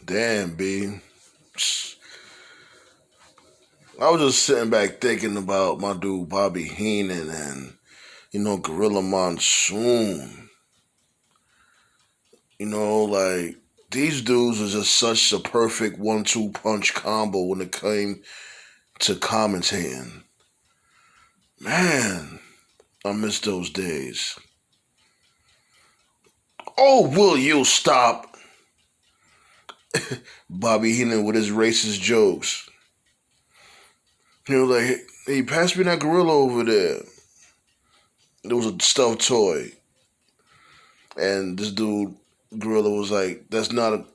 Damn, B. I was just sitting back thinking about my dude Bobby Heenan and Gorilla Monsoon. Like these dudes are just such a perfect one-two punch combo when it came to commentating. Man, I miss those days. Oh, will you stop? Bobby Heenan with his racist jokes. Like, hey, pass me that gorilla over there. There was a stuffed toy. And this dude, gorilla, was like, that's not a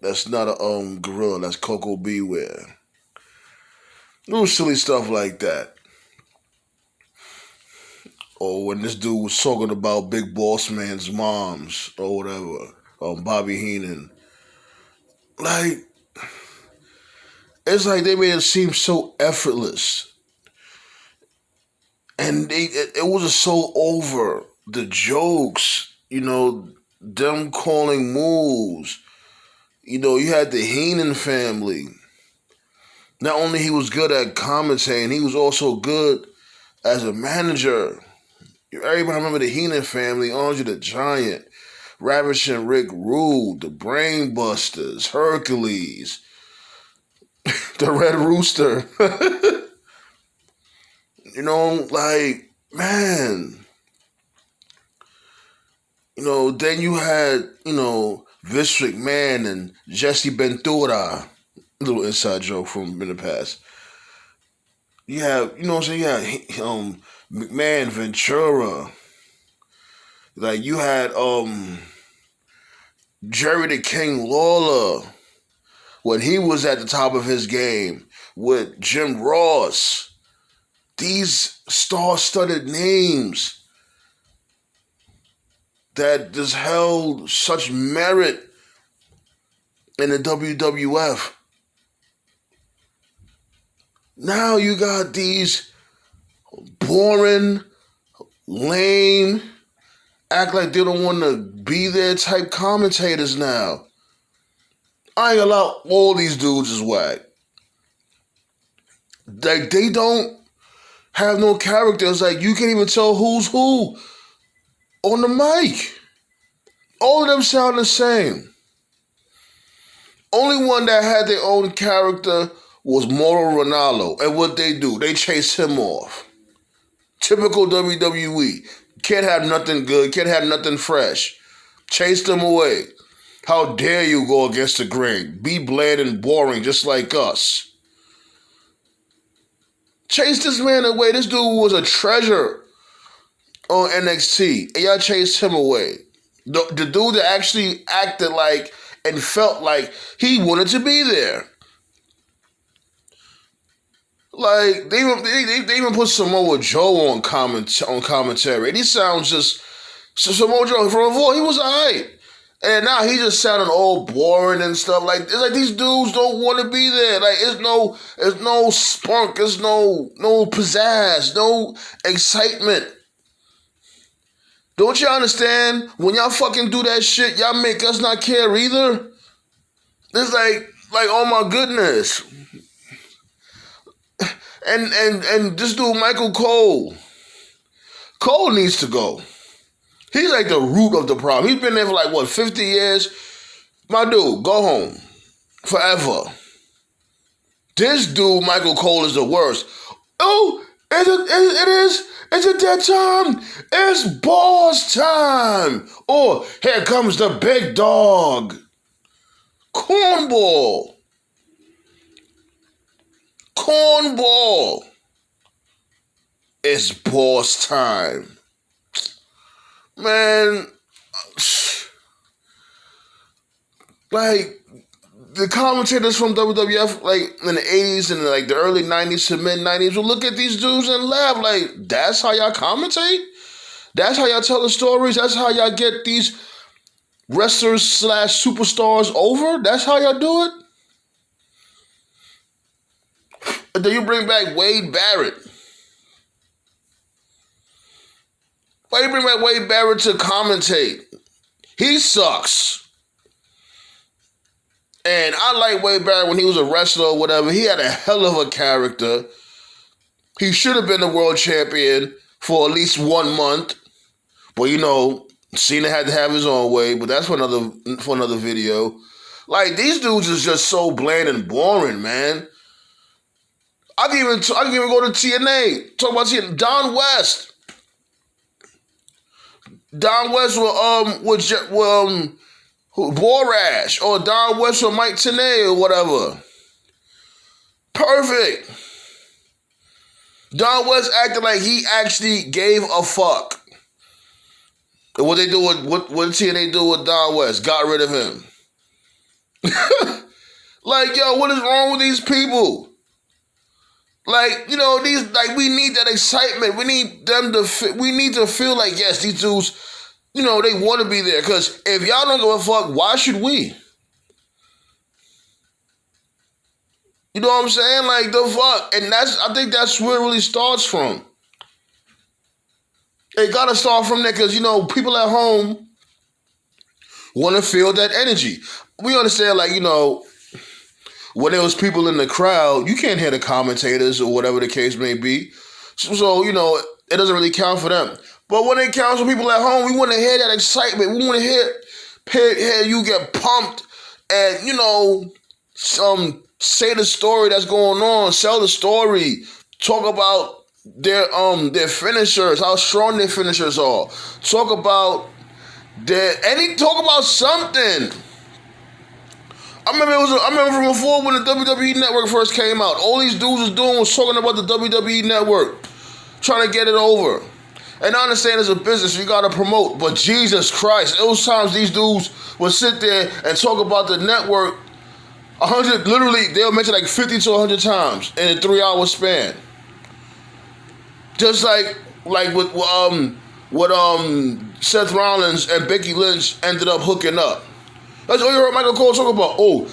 gorilla, that's Coco Beware. Little silly stuff like that. Or when this dude was talking about Big Boss Man's moms or whatever, Bobby Heenan. Like, it's like they made it seem so effortless. And it was just so over. The jokes, them calling moves. You had the Heenan family. Not only he was good at commentating, he was also good as a manager. Everybody remember the Heenan family, Andre the Giant, Ravishing Rick Rude, the Brainbusters, Hercules, the Red Rooster. Like, man. Then you had, Vince McMahon and Jesse Ventura. Little inside joke from in the past. You have, what I'm saying? You had McMahon, Ventura. Like you had Jerry the King Lawler when he was at the top of his game with Jim Ross. These star-studded names that just held such merit in the WWF. Now you got these boring, lame, act like they don't want to be there type commentators now. I ain't gonna lie, all these dudes is whack. Like, they don't have no characters. Like, you can't even tell who's who on the mic. All of them sound the same. Only one that had their own character was Mauro Ronaldo. And what they do, they chase him off. Typical WWE. Can't have nothing good, can't have nothing fresh. Chase them away. How dare you go against the grain? Be bland and boring just like us. Chase this man away. This dude was a treasure on NXT. And y'all chased him away. The dude that actually acted like and felt like he wanted to be there. Like, they even put Samoa Joe on commentary. And he sounds just... Samoa Joe, for a voice, he was alright. And now he just sounding all boring and stuff. Like, it's like these dudes don't want to be there. Like, it's no spunk, it's no pizzazz, no excitement. Don't y'all understand? When y'all fucking do that shit, y'all make us not care either. It's like, oh my goodness. And this dude, Michael Cole. Cole needs to go. He's like the root of the problem. He's been there for 50 years? My dude, go home. Forever. This dude, Michael Cole, is the worst. Oh, it is. It's a dead time. It's boss time. Or here comes the big dog. Cornball. It's boss time. Man, like, the commentators from WWF, like, in the 80s and, like, the early 90s to mid-90s would look at these dudes and laugh, like, that's how y'all commentate? That's how y'all tell the stories? That's how y'all get these wrestlers / superstars over? That's how y'all do it? And then you bring back Wade Barrett. Why you bring back Wade Barrett to commentate? He sucks. And I like Wade Barrett when he was a wrestler or whatever. He had a hell of a character. He should have been the world champion for at least 1 month. But Cena had to have his own way. But that's for another video. Like, these dudes is just so bland and boring, man. I can even go to TNA. Talk about TNA. Don West. Don West with Borash, or Don West with Mike Tenay or whatever. Perfect. Don West acted like he actually gave a fuck. And what did TNA do with Don West? Got rid of him. Like, yo, what is wrong with these people? Like, we need that excitement. We need to feel like, yes, these dudes, they want to be there. Because if y'all don't give a fuck, why should we? You know what I'm saying? Like, the fuck. And I think that's where it really starts from. It got to start from there because, people at home want to feel that energy. We understand, like, when there was people in the crowd, you can't hear the commentators or whatever the case may be. So, it doesn't really count for them. But when it counts for people at home, we want to hear that excitement. We want to hear you get pumped and, say the story that's going on, sell the story, talk about their finishers, how strong their finishers are. Talk about something. I remember from before when the WWE Network first came out. All these dudes was doing was talking about the WWE Network, trying to get it over. And I understand it's a business, you gotta promote, but Jesus Christ, those times these dudes would sit there and talk about the network 100, literally, they'll mention like 50 to 100 times in a 3-hour span. Just like with Seth Rollins and Becky Lynch ended up hooking up. That's all you heard Michael Cole talk about. Oh,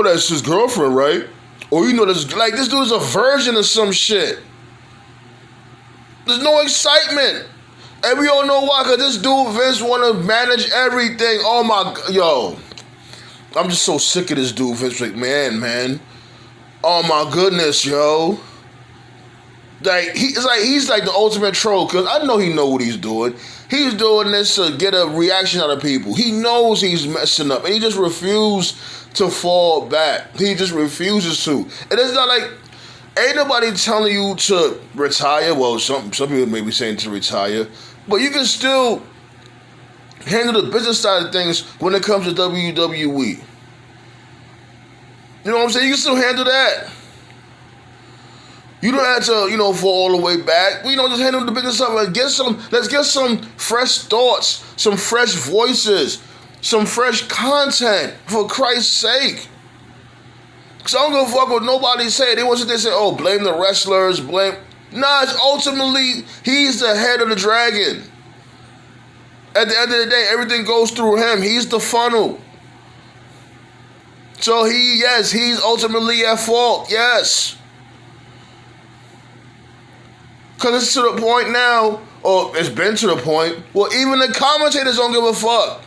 that's his girlfriend, right? Or this dude is a virgin or some shit. There's no excitement. And we all know why, because this dude Vince want to manage everything. Oh my, yo. I'm just so sick of this dude Vince McMahon, man. Oh my goodness, yo. Like, he's like the ultimate troll, because I know he know what he's doing. He's doing this to get a reaction out of people. He knows he's messing up, and he just refused to fall back. He just refuses to. And it's not like, ain't nobody telling you to retire. Well, some people may be saying to retire, but you can still handle the business side of things when it comes to WWE. You know what I'm saying? You can still handle that. You don't have to, fall all the way back. Just handle the business up and let's get some fresh thoughts, some fresh voices, some fresh content, for Christ's sake. Because I don't give a fuck what nobody say. They want to say, oh, blame the wrestlers, blame. Nah, it's ultimately, he's the head of the dragon. At the end of the day, everything goes through him. He's the funnel. So he's ultimately at fault, yes. Because it's to the point now, or it's been to the point, well, even the commentators don't give a fuck.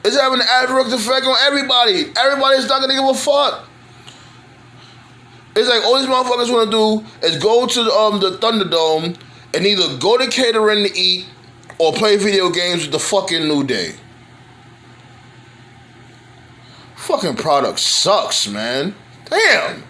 It's having an adverse effect on everybody. Everybody's not going to give a fuck. It's like all these motherfuckers want to do is go to the Thunderdome and either go to catering to eat or play video games with the fucking New Day. Fucking product sucks, man. Damn.